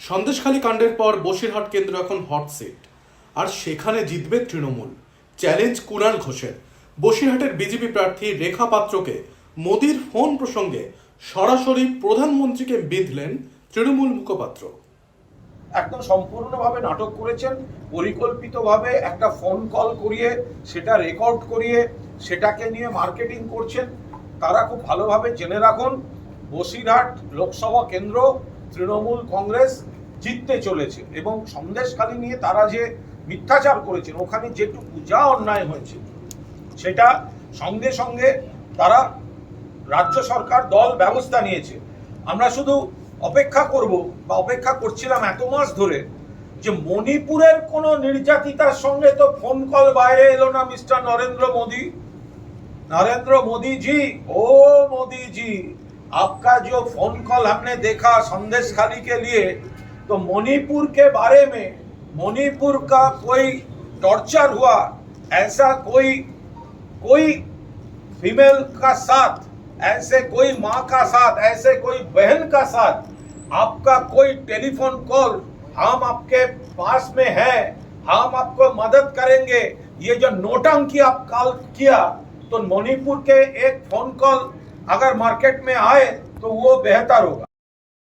সন্দেশখালী কাণ্ডের পর বসিরহাট কেন্দ্র এখন হট সিট, আর সেখানে জিতবে তৃণমূল। চ্যালেঞ্জ কুণাল ঘোষের। বসিরহাটের বিজেপি প্রার্থী রেখা পাত্রকে মোদির ফোন প্রসঙ্গে সরাসরি প্রধানমন্ত্রীকে বিঁধলেন তৃণমূল মুখপাত্র। একদম সম্পূর্ণভাবে নাটক করেছেন, পরিকল্পিতভাবে একটা ফোন কল করিয়ে সেটা রেকর্ড করিয়ে সেটাকে নিয়ে মার্কেটিং করছেন। তারা খুব ভালোভাবে জেনে রাখুন, বসিরহাট লোকসভা কেন্দ্র তৃণমূল কংগ্রেস জিততে চলেছে এবং সন্দেশখালী নিয়ে তারা যে মিথ্যাচার করেছেন, ওখানে যেটুকু যা অন্যায় হয়েছে সেটা সঙ্গে সঙ্গে তারা রাজ্য সরকার দল ব্যবস্থা নিয়েছে। আমরা শুধু অপেক্ষা করব বা অপেক্ষা করছিলাম এত মাস ধরে যে মণিপুরের কোন নির্যাতিতার সঙ্গে তো ফোন কল বাইরে এলো না মিস্টার नरेंद्र मोदी जी, ओ मोदी जी, आपका जो फोन कॉल हमने देखा संदेशखाली के लिए, तो मणिपुर के बारे में, मणिपुर का कोई टॉर्चर हुआ, ऐसा कोई फीमेल का साथ, ऐसे कोई माँ का साथ, ऐसे कोई बहन का साथ आपका कोई टेलीफोन कॉल, हम आपके पास में हैं, हम आपको मदद करेंगे, ये जो नोटंकी आप कॉल किया, तो मणिपुर के एक फोन कॉल अगर मार्केट में आए तो वो बेहतर होगा।